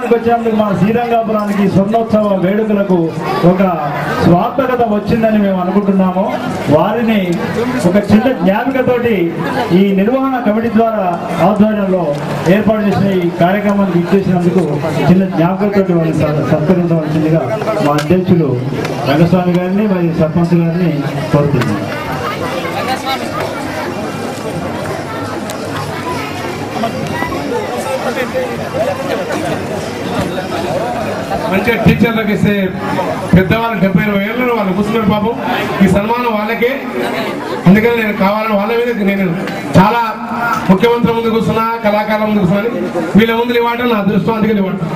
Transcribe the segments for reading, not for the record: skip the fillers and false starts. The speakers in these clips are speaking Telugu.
రాష్ట్రానికి వచ్చినందుకు మన శ్రీరంగపురానికి స్వర్ణోత్సవ వేడుకలకు ఒక స్వార్థకత వచ్చిందని మేము అనుకుంటున్నాము. వారిని ఒక చిన్న జ్ఞాపికతోటి ఈ నిర్వహణ కమిటీ ద్వారా ఆధ్వర్యంలో ఏర్పాటు చేసిన ఈ కార్యక్రమానికి ఇచ్చేసినందుకు చిన్న జ్ఞాపికతోటి వారిని సత్కరించవలసిందిగా మా అధ్యక్షులు రంగస్వామి గారిని మరియు సర్పంచ్ గారిని కోరుతున్నాను. మంచిగా టీచర్లకు ఇస్తే పెద్దవాళ్ళు 70-80 ఏళ్ళు వాళ్ళు కూర్చున్నారు పాపం. ఈ సన్మానం వాళ్ళకే. అందుకని నేను కావాలని వాళ్ళ మీద నేను చాలా ముఖ్యమంత్రి ముందు కూర్చున్నా, కళాకారుల ముందు కూర్చున్నాను. వీళ్ళ ముందు ఇవ్వటం నా అదృష్టం, అందుకని ఇవ్వటం.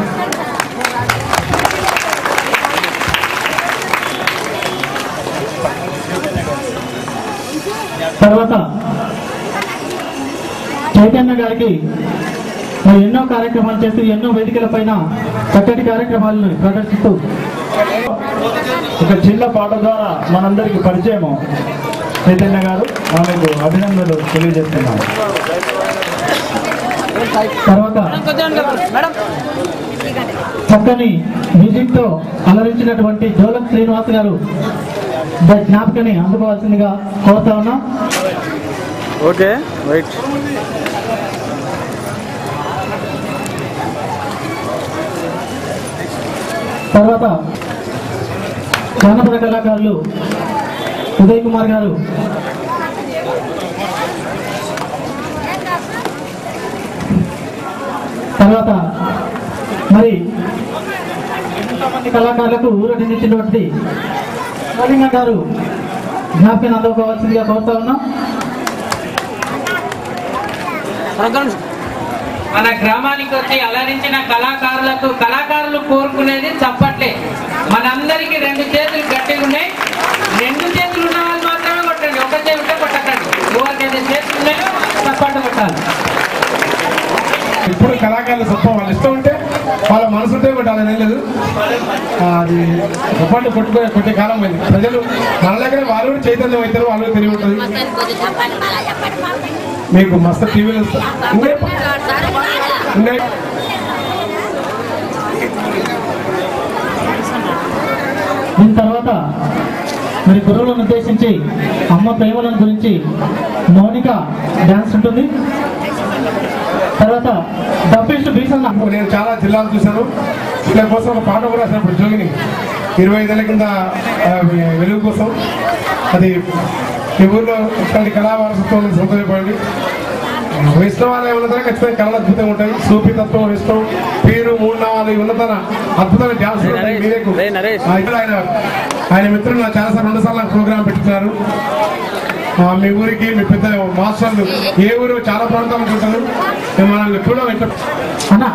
తర్వాత చైతన్య గారికి ఎన్నో కార్యక్రమాలు చేస్తూ ఎన్నో వేదికల పైన చక్కటి కార్యక్రమాలను ప్రదర్శిస్తూ ఒక చిన్న పాట ద్వారా మనందరికి పరిచయము చైతన్య గారు, ఆమెకు అభినందనలు తెలియజేస్తున్నాము. తర్వాత చక్కని మ్యూజిక్ తో అలరించినటువంటి జోలం శ్రీనివాస్ గారు జ్ఞాపకని అందుకోవాల్సిందిగా కోరుతా ఉన్నాం. Okay right. తర్వాత జానపద కళాకారులు ఉదయ్ కుమార్ గారు, తర్వాత మరి ఎంతమంది కళాకారులకు ఊరటించినటువంటి కళింగ గారు జ్ఞాపకం అందుకోవాల్సిందిగా కోరుతా ఉన్నాం. మన గ్రామానికి వచ్చి అలరించిన కళాకారులు కోరుకునేది చప్పట్లే. మనందరికీ 2 చేతులు గట్టిగా ఉన్నాయి. 2 చేతులు ఉన్న వాళ్ళు మాత్రమే కొట్టండి, ఒక చేతి ఉంటే కొట్టకండి. ఎవరికైతే చేతులు ఉన్నాయో చప్పట్లు కొట్టాలి. ఇప్పుడు కళాకారులు తప్ప వాళ్ళ ఇష్టం ఉంటే వాళ్ళ మనసు ఉంటే కొట్టాలని లేదు. అది చప్పట్లు కొట్టే కాలం పోయింది. ప్రజలు మన దగ్గర వాళ్ళు కూడా చైతన్యం అవుతారు, వాళ్ళు తెలివి ఉంటుంది. మీకు మస్తు టీవీలు దీని తర్వాత మరి గురువులను ఉద్దేశించి అమ్మ ప్రేమలను గురించి మౌనిక డాన్స్ ఉంటుంది. తర్వాత డబ్బిస్ట్ బీసన్న. నేను చాలా జిల్లాలు చూశాను. వీళ్ళ కోసం ఒక పాట కూడా రాసినప్పుడు జోగిని 25 ఏళ్ళ కింద వెలుగు కోసం. అది ఈ ఊర్లో ఇట్లాంటి కళా వారసత్వం సంతోషపడండి. వైష్ణవాలయం ఉన్నతనే ఖచ్చితంగా కళలు అద్భుతంగా ఉంటాయి. సూఫీతత్వం, వైష్ణవం, పీరు, 3 నామాలు ఉన్నతన అద్భుతమైన డ్యాన్స్ ఆయన మిత్రులు నా చాలాసార్లు 2 సార్లు ప్రోగ్రాం పెట్టుకున్నారు. మీ ఊరికి మీ పెద్ద మాస్టర్లు ఏ ఊరు చాలా ప్రాంతం అనుకుంటారు. మనల్ని ఎప్పుడో అన్నా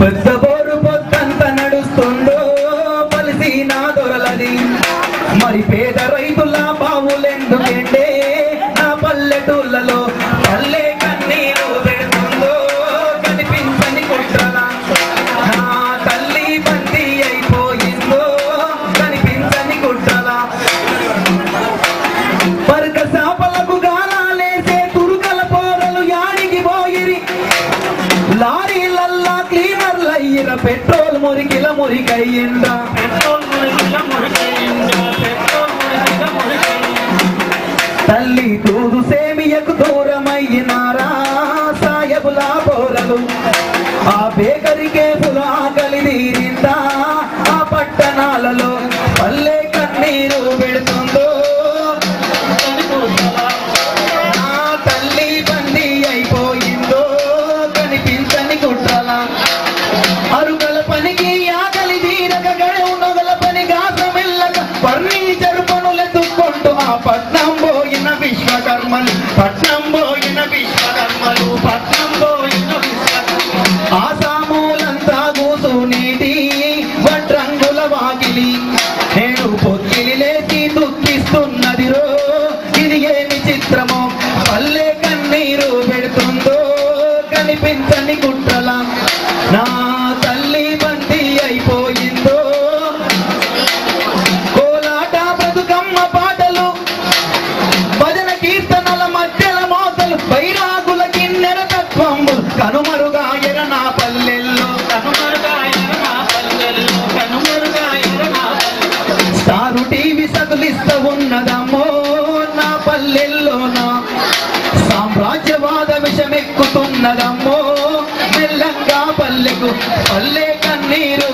పెద్ద బోరు పొద్దంత నడుస్తుందో పలిసి నా దొరలది. మరి పేద రైతుల బావులెందుకంటే నా పల్లెటూళ్ళలో పల్లె కన్నీరు పెడుతుందో కనిపించని కుట్రల. నా తల్లి బందీ అయిపోయిందో కనిపించని కుట్రల. పరక సాపలకు గాలాలేసే తురుకల పోరలు యాడికి పోయిరి. లారీలల్లా క్లీనర్లయ్యిర పెట్రోల్ మురికిల మురికయ్యిందా. తల్లి తూదు సేమియకు దూరమయ్యినారా సాయబుల పోరలు. ఆ బేకరికే పులాకలి తీరిందా. ఆ పట్టణాలలో పల్లె కన్నీరు పెడుతుందో. నా తల్లి బందీ అయిపోయిందో కనిపించని కుట్రల. అరుగల పనికి ఆకలి తీరక గడవు నొగల పని గాసమెల్లక ఫర్నిచర్ పనులెత్తుకుంటూ ఆ పట్నం పోయిన విశ్వకర్మలు. పట్నం పోయిన విశ్వకర్మలు. పట్నం పోయిన ఆసాములంతా కూసు నీటి వడ్రంగుల వాకిలి. నేను పొత్తిలి లేచి దుఃఖిస్తున్నది రో. ఇది ఏమి చిత్రమో పల్లె కన్నీరు పెడుతుందో కనిపించని కుట్రల. నా తల్లి బందీ అయిపోయిందో. కోలాట బతుకమ్మ పాటలు కనుమరుగాయర నా పల్లెల్లో స్టారు టీవీ సగులిస్త ఉన్నదమ్మో నా పల్లెల్లోనా సామ్రాజ్యవాద విషమెక్కుతున్నదమ్మో మెల్లంగా పల్లెకు పల్లె కన్నీరు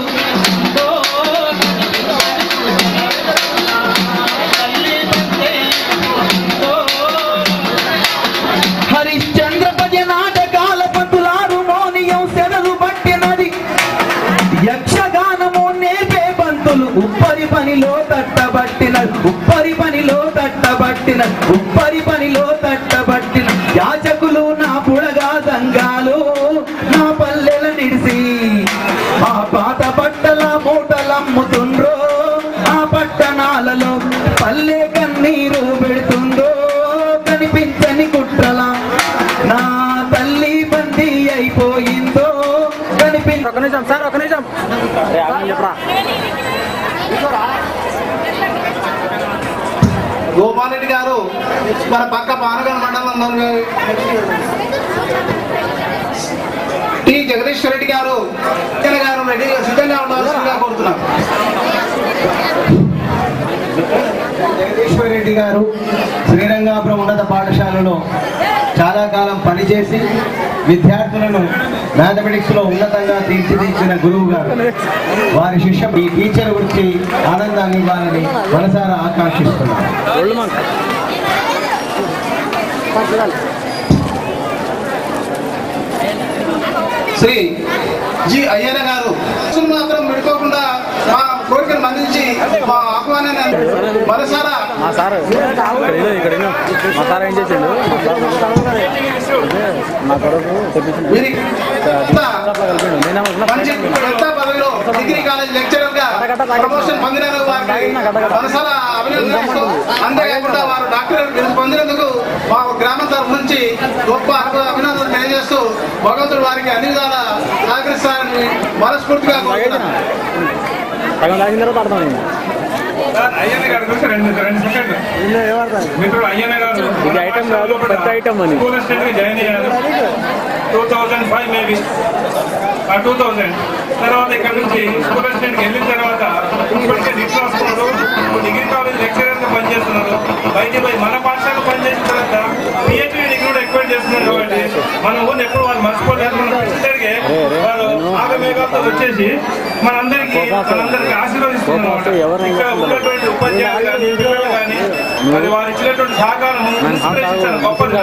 హరిశ్చంద్ర భజ నాటకాల పంతులారు మౌనియం సెలవు పట్టినది యక్షగానము నేర్పే పంతులు ఉప్పరి పనిలో తట్టబట్టిన యాచకులు నా పుడగా సంఘాలు నా పల్లెల నిడిసి ఆ పాత బట్టల మూటలమ్ముతుండ్రో ఆ పట్టణాలలో పల్లె కన్నీరు పెడుతుందో కనిపించని కుట్రల నా తల్లి బందీ అయిపోయిందో ఒక నిమిషం సార్, ఒక నిమిషం చెప్పరా. గోపాలరెడ్డి గారు మన పక్క పానగల్ మండలం టి జగదీశ్వర రెడ్డి గారు రెడ్డి సిద్ధంగా ఉండాల్సిందిగా కోరుతున్నాం. జగదీశ్వర రెడ్డి గారు శ్రీరంగాపురం ఉన్నత పాఠశాలలో చాలా కాలం పనిచేసి విద్యార్థులను మ్యాథమెటిక్స్ లో ఉన్నతంగా తీర్చిదిద్దిన గురువు గారు. వారి శిష్యం ఈ టీచర్ గురించి ఆనందాన్ని ఇవ్వాలని మనసారా ఆకాంక్షిస్తున్నారు. శ్రీ జి అయ్యన్న గారు మాత్రం పెట్టుకోకుండా మా కోరికను మన్నించి మా ఆహ్వానాన్ని మనసారా మా సార్ ఏం చేసిండు నా కొరకు పెద్ద పదవిలో డిగ్రీ కాలేజ్ లెక్చరర్ గా ప్రమోషన్ పొందిన వారికి మనసారా అభినందనలు. అంతేకాకుండా వారు డాక్టరేట్ పొందినందుకు మా గ్రామం తరఫు నుంచి గొప్ప అభినందనలు తెలియజేస్తూ భగవంతుడు వారికి అన్ని విధాలా సహకరిస్తారని మనస్ఫూర్తిగా కోరుతున్నాను. అయ్యన్న గారు చూసి రెండు సెకండ్లు మిత్రుడు అయ్యన్న గారు ఐటమ్ కాదు, పెద్ద ఐటమ్ అని స్కూల్ అసిస్టెంట్ జాయిన్ అయ్యారు 2005 మేబీ 2000 తర్వాత ఇక్కడ నుంచి స్కూల్ అసిస్టెంట్ వెళ్ళిన తర్వాత ఇప్పటికే డిగ్రీ రాసుకున్నాడు. డిగ్రీ కాలేజ్ లెక్చరర్ గా పనిచేస్తున్నారు. బయట మన పాఠశాలలో పనిచేసిన తర్వాత పిహెచ్డీ డిగ్రీ కూడా ఎక్కువ చేస్తున్నారు. కాబట్టి మన ఊరిని ఎప్పుడు వాళ్ళు మర్చిపోలేదు. వాళ్ళు ఆగమేఘాలతో వచ్చేసి మనందరికీ ఆశీర్వదిస్తున్నారు. ఇక్కడ ఉన్నటువంటి ఉపాధ్యాయులు కానీ పిల్లలు కానీ అది వారు ఇచ్చినటువంటి సహకారం గొప్పది.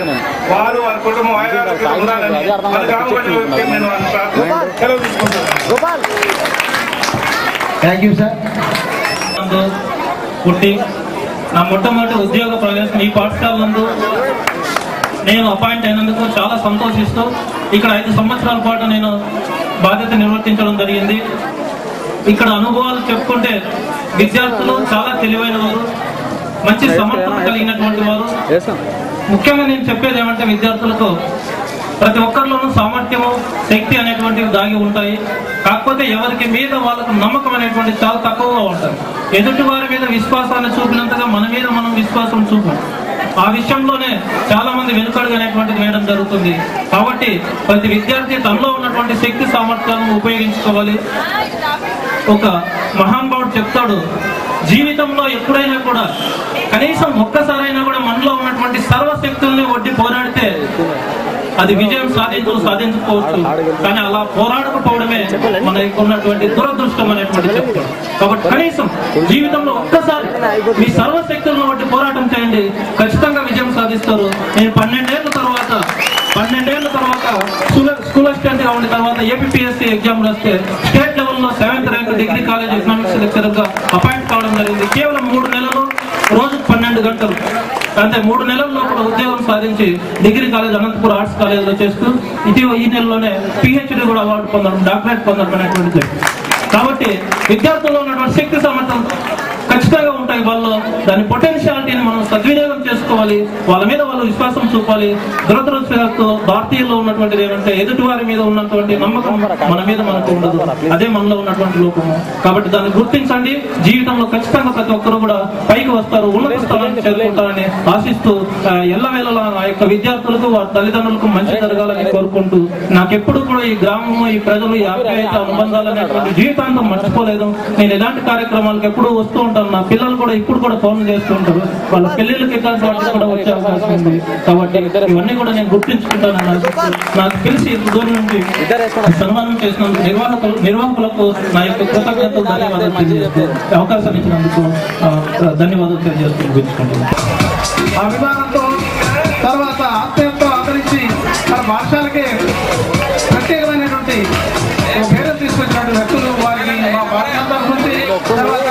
వారు వారి కుటుంబం ఉండాలని మన గ్రామ ప్రజలకు నేను సెలవు తీసుకుంటున్నాను. Thank you sir. పుట్టి నా మొట్టమొదటి ఉద్యోగ ప్రవేశం ఈ పాఠశాల నందు నేను అపాయింట్ అయినందుకు చాలా సంతోషిస్తూ ఇక్కడ 5 సంవత్సరాల పాటు నేను బాధ్యత నిర్వర్తించడం జరిగింది. ఇక్కడ అనుభవాలు చెప్పుకుంటే విద్యార్థులు చాలా తెలివైన వారు, మంచి సమర్థత కలిగినటువంటి వారు. ముఖ్యంగా నేను చెప్పేది ఏమంటే విద్యార్థులకు ప్రతి ఒక్కరిలోనూ సామర్థ్యము, శక్తి అనేటువంటివి దాగి ఉంటాయి. కాకపోతే ఎవరికి మీద వాళ్ళకు నమ్మకం అనేటువంటి చాలా తక్కువగా ఉంటుంది. ఎదుటి వారి మీద విశ్వాసాన్ని చూపినంతగా మన మీద మనం విశ్వాసం చూపం. ఆ విషయంలోనే చాలా మంది వెనుకడుగు అనేటువంటిది వేయడం జరుగుతుంది. కాబట్టి ప్రతి విద్యార్థి తనలో ఉన్నటువంటి శక్తి సామర్థ్యాలను ఉపయోగించుకోవాలి. ఒక మహానుభావుడు చెప్తాడు, జీవితంలో ఎప్పుడైనా కూడా కనీసం ఒక్కసారైనా కూడా మనలో ఉన్నటువంటి సర్వశక్తుల్ని ఒడ్డి పోరాడితే అది విజయం సాధించుకోవచ్చు. కానీ అలా పోరాడకపోవడమే మనకు ఉన్నటువంటి దురదృష్టం అనేటువంటి చెప్తాడు. కాబట్టి కనీసం జీవితంలో ఒక్కసారి మీ సర్వశక్తులను బట్టి పోరాటం చేయండి, ఖచ్చితంగా విజయం సాధిస్తారు. నేను 12 ఏళ్ల తర్వాత స్కూల్ అసిస్టెంట్ గా ఉండిన తర్వాత ఏపీఎస్సీ ఎగ్జామ్ రాస్తే స్టేట్ లెవెల్లో 7th rank degree college economics lecturer గా అపాయింట్ కావడం జరిగింది. కేవలం 3 నెలలు, రోజుకు 12 గంటలు, అంటే 3 నెలల్లో కూడా ఉద్యోగం సాధించి degree college Anantapuram arts college లో చేస్తూ ఈ నెలలోనే పిహెచ్డీ కూడా అవార్డు పొందడం, డాక్టరేట్ పొందడం అనేటువంటిది. కాబట్టి విద్యార్థుల్లో ఉన్నటువంటి శక్తి సామర్థ్యం ఖచ్చితంగా ఉంటాయి. వాళ్ళు దాని పొటెన్షియాలిటీని మనం సద్వినియోగం చేసుకోవాలి. ఉండాలి, వాళ్ళ మీద వాళ్ళు విశ్వాసం చూపాలి. దురదృష్టవశాత్తు భారతీయుల్లో ఉన్నటువంటిది ఏమంటే ఎదుటి వారి మీద ఉన్నటువంటి నమ్మకం మన మీద మనకు ఉండదు. అదే మనలో ఉన్నటువంటి లోపము. కాబట్టి దాన్ని గుర్తించండి. జీవితంలో ఖచ్చితంగా ప్రతి ఒక్కరు కూడా పైకి వస్తారు, ఉన్నత స్థానానికి చేరుకుంటారని ఆశిస్తూ ఎల్లవేళలా ఆ యొక్క విద్యార్థులకు వారి తల్లిదండ్రులకు మంచి జరగాలని కోరుకుంటూ నాకెప్పుడు కూడా ఈ గ్రామము, ఈ ప్రజలు, ఈ ఆప్యాయత అనుబంధాలు అనేటువంటి జీవితాంతం మర్చిపోలేదు. నేను ఎలాంటి కార్యక్రమాలకు ఎప్పుడు వస్తూ ఉంటాను. నా పిల్లలు కూడా ఇప్పుడు కూడా ఫోన్ చేస్తూ ఉంటారు. వాళ్ళ పెళ్లిళ్ళకి ఇట్లాంటి వాటికి కూడా వచ్చే అవకాశం ఉంది. కాబట్టి ఇవన్నీ కూడా నేను గుర్తించుకుంటాను. నాకు తెలిసి దూరం నుండి సన్మానం చేసినందుకు నిర్వాహకులకు నా యొక్క కృతజ్ఞతలు, ధన్యవాదాలు తెలియజేస్తూ అవకాశం ఇచ్చినందుకు ధన్యవాదాలు తెలియజేస్తూ గుర్తుంటున్నాను. అభిమానంతో తర్వాత ఆత్మీయంతో ఆదరించి మన భాషలకే ప్రత్యేకమైనటువంటి పేరు తీసుకొచ్చినటువంటి వ్యక్తులు వారికి మా భారత తరఫు నుంచి, తర్వాత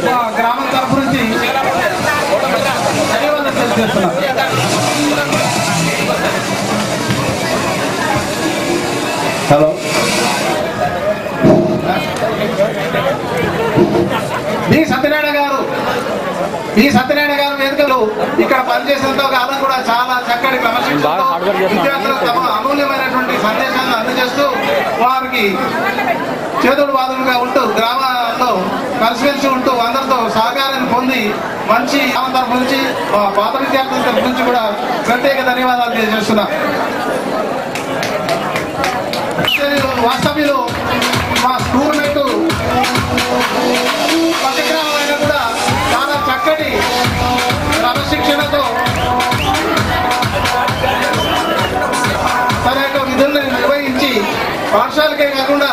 మా గ్రామం తరఫు నుంచి ధన్యవాదాలు తెలియజేస్తున్నాం. హలో, ఈ సత్యనారాయణ గారు వేదికలు ఇక్కడ పనిచేసినంత కాలం కూడా చాలా చక్కటి క్రమశిక్షణతో విద్యార్థులకు తమ అమూల్యమైనటువంటి సందేశాలను అందజేస్తూ వారికి చేతుడు బాధలుగా ఉంటూ గ్రామాల్లో కలిసిమెలిసి ఉంటూ అందరితో సహకారాన్ని పొంది మంచి తరఫు నుంచి పాత విద్యార్థుల తరఫు నుంచి కూడా ప్రత్యేక ధన్యవాదాలు తెలియజేస్తున్నాం. వాస్తవ్యులు మా స్కూల్ మేట్ పక్క గ్రామాలైనా కూడా చాలా చక్కటి క్రమశిక్షణతో తన యొక్క విధులను నిర్వహించి పాఠశాలకే కాకుండా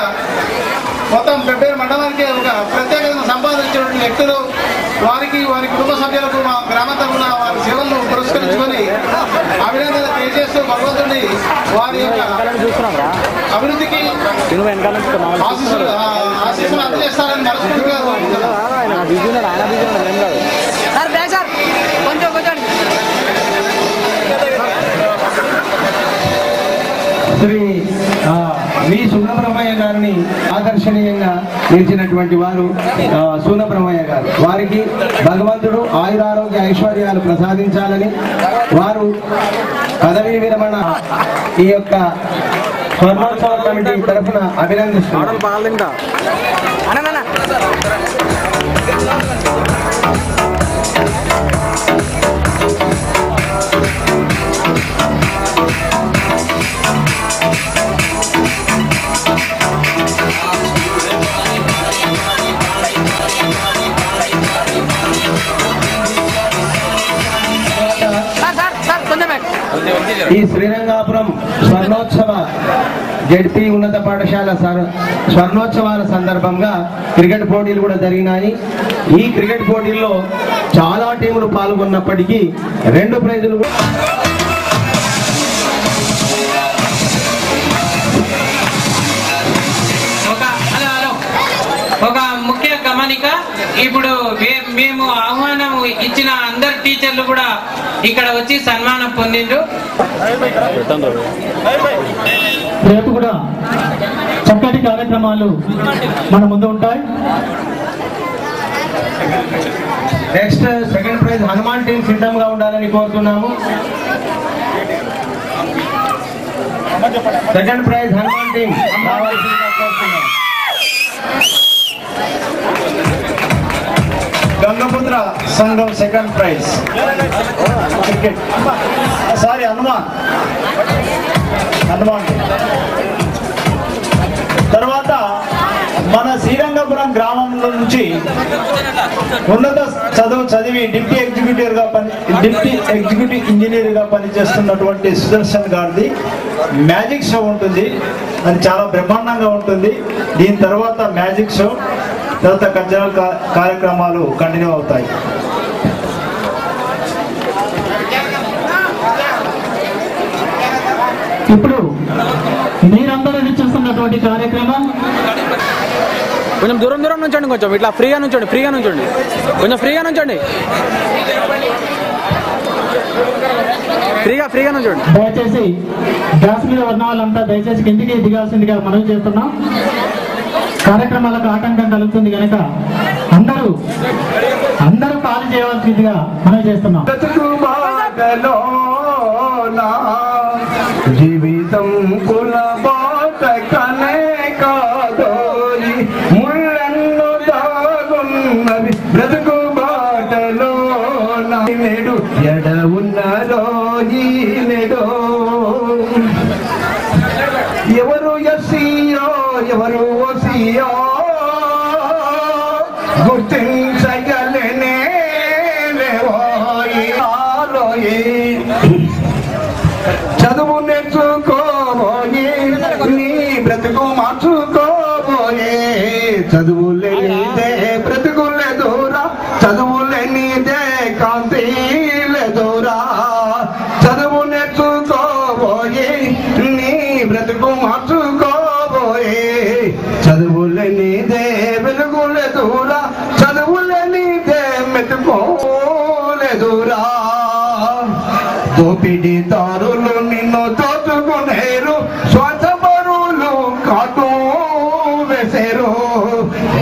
మొత్తం పెబ్బేరు మండలానికి ఒక ప్రత్యేకతను సంపాదించినటువంటి వ్యక్తులు. వారికి వారి కుటుంబ సభ్యులకు మా గ్రామ తరఫున వారి సేవలను పురస్కరించుకొని అభినందనలు తెలియజేస్తూ భగవంతుడిని వారి యొక్క అభివృద్ధికి ఆశీస్సులు అందజేస్తారని మనస్ఫూర్తిగా శ్రీ వి సుబ్రహ్మణ్య గారిని ఆదర్శనీయంగా నిలిచినటువంటి వారు సుబ్రహ్మణ్య గారు. వారికి భగవంతుడు ఆయురారోగ్య ఐశ్వర్యాలు ప్రసాదించాలని, వారు పదవీ విరమణ ఈ యొక్క స్వర్ణోత్సవ కమిటీ తరఫున అభినందిస్తున్నారు. ఈ శ్రీరంగాపురం స్వర్ణోత్సవ జడ్పీ ఉన్నత పాఠశాల స్వర్ణోత్సవాల సందర్భంగా క్రికెట్ పోటీలు కూడా జరిగినాయి. ఈ క్రికెట్ పోటీల్లో చాలా టీములు పాల్గొన్నప్పటికీ 2 ప్రైజులు ఒక ముఖ్య గమనిక. ఇప్పుడు మేము ఆహ్వానం ఇచ్చిన అందరు టీచర్లు కూడా ఇక్కడ వచ్చి సన్మానం పొందిండ్రు. రేపు కూడా చక్కటి కార్యక్రమాలు మన ముందు ఉంటాయి. Next second prize Hanuman team సిద్ధంగా ఉండాలని కోరుతున్నాము. సెకండ్ ప్రైజ్ హనుమాన్ టీం రావాల్సిందిగా కోరుతున్నాము. గంగపుత్ర సంఘం second prize cricket, sorry Hanuman. తర్వాత మన శ్రీరంగపురం గ్రామంలో నుంచి ఉన్నత చదువు చదివి డిప్టీ ఎగ్జిక్యూటివ్ ఇంజనీర్ గా పనిచేస్తున్నటువంటి సుదర్శన్ గారిది మ్యాజిక్ షో ఉంటుంది. అది చాలా బ్రహ్మాండంగా ఉంటుంది. దీని తర్వాత మ్యాజిక్ షో, తర్వాత కల్చరల్ కార్యక్రమాలు కంటిన్యూ అవుతాయి. ఇప్పుడు మీరందరూ చూస్తున్నటువంటి కార్యక్రమం కొంచెం దూరం నుంచండి, కొంచెం ఇట్లా ఫ్రీగా నుంచండి, కొంచెం ఫ్రీగా నుంచండి, ఫ్రీగా నుంచండి. దయచేసి గ్యాస్ మీద ఉన్న వాళ్ళంతా దయచేసి కిందికి దిగాల్సిందిగా మనవి చేస్తున్నాం. కార్యక్రమాలకు ఆటంకం కలుగుతుంది కనుక అందరూ ఖాళీ చేయవలసిందిగా మనం చేస్తున్నాం. జీవితం కులబాట కనే కాదోరి ముళ్ళన్ను దాగున్నది బ్రతుకు బాటలో నేడు ఎడ ఉన్నదో ఈ నేడో ఎవరు ఎస్సీయో ఎవరు ఓసీయో గుర్తించగలనే చదువు నేర్చుకోబోయే నీ బ్రతుకు మార్చుకోబోయే చదువులే నీదే బ్రతుకులే దూరా చదువులే నీదే కాంతి దూరా చదువు నేర్చుకోబోయే నీ బ్రతుకు మార్చుకోబోయే చదువులే నీదే వెలుగులే దూరా చదువులే నీదే మెతుకోలే దూరా దోపిడీదారులు నిన్ను దోచుకునేరు స్వార్థపరులు కాటు వేసేరు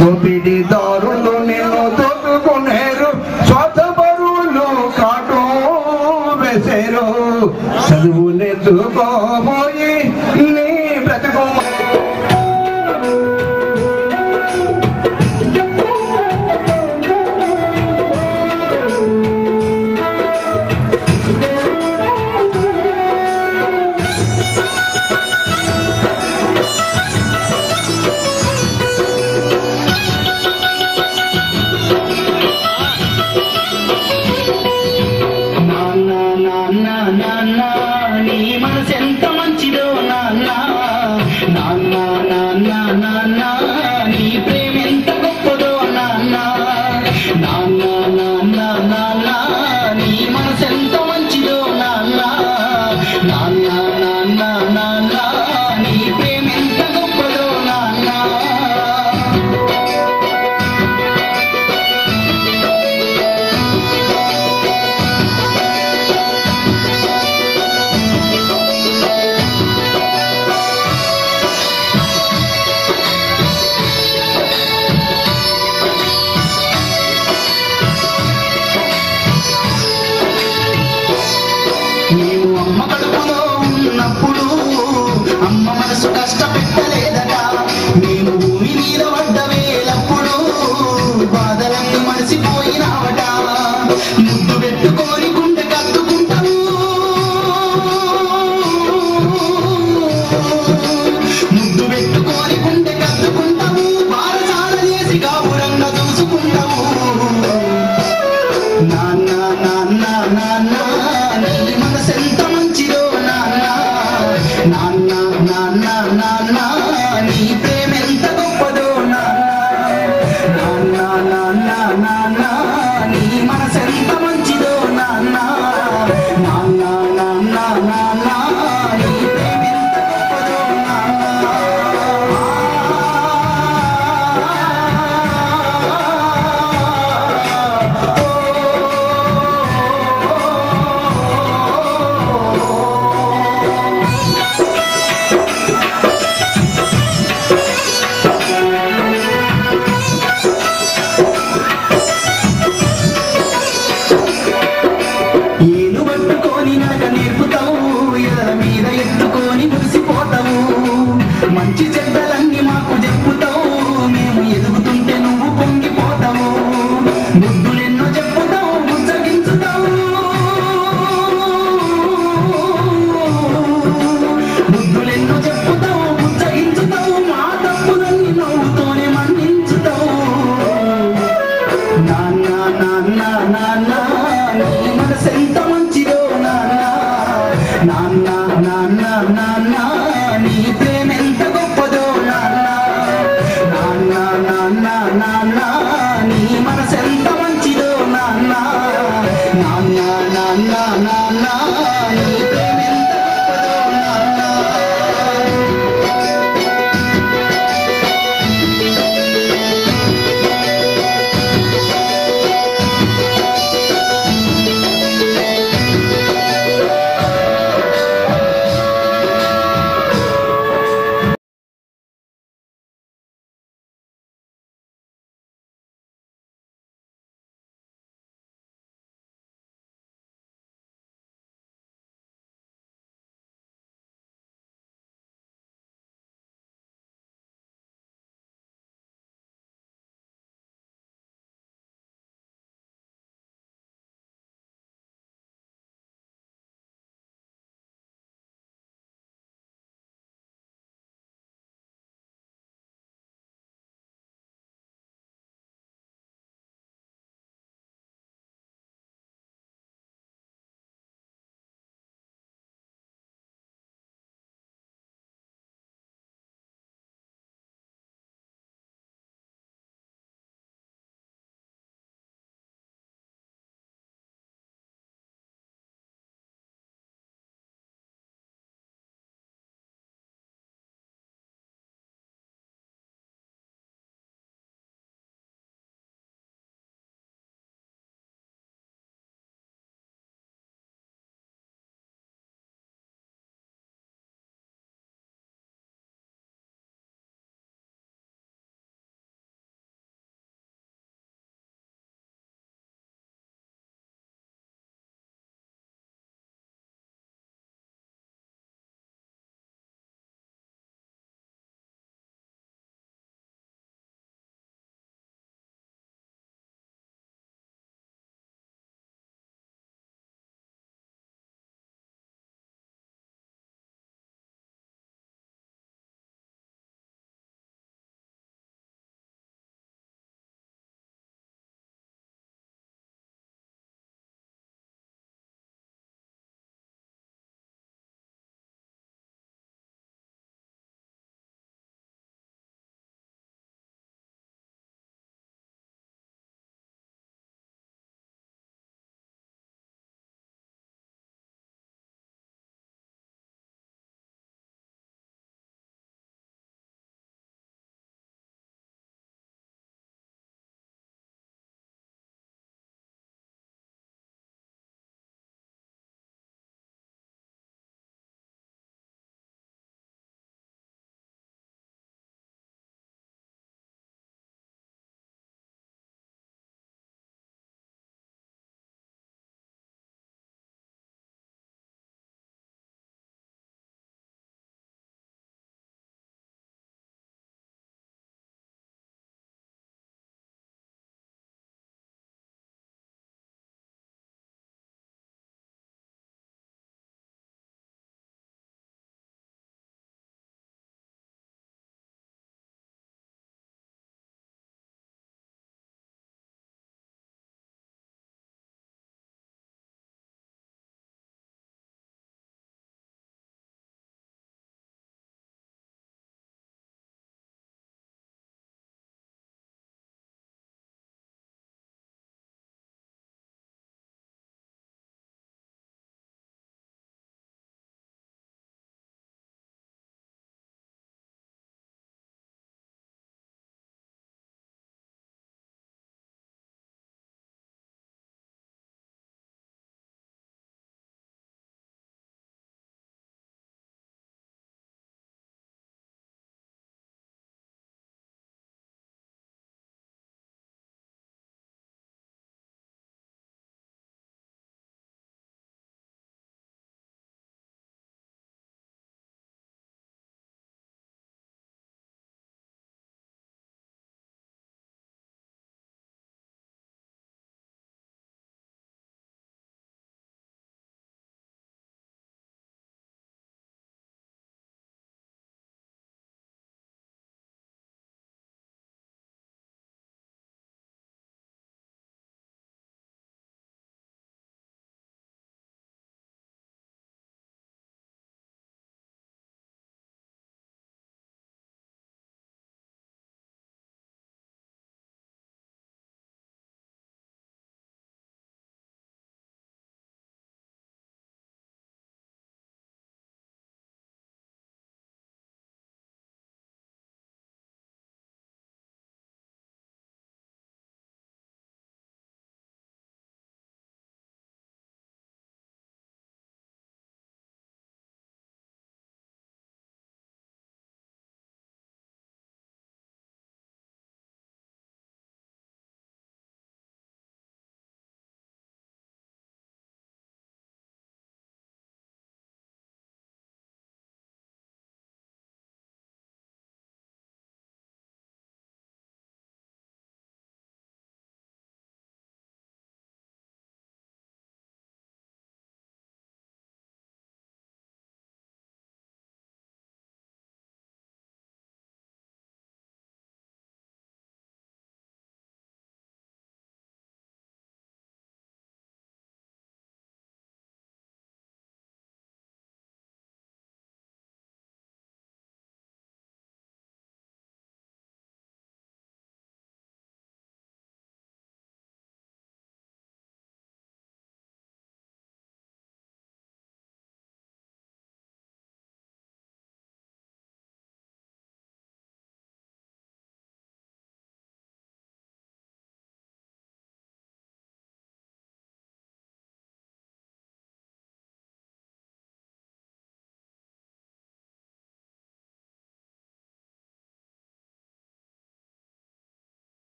దోపిడీదారులు నిన్ను దోచుకునేరు స్వార్థపరులు కాటు వేసేరు చదువు నేర్చుకోబోయి నీ బ్రతుకు na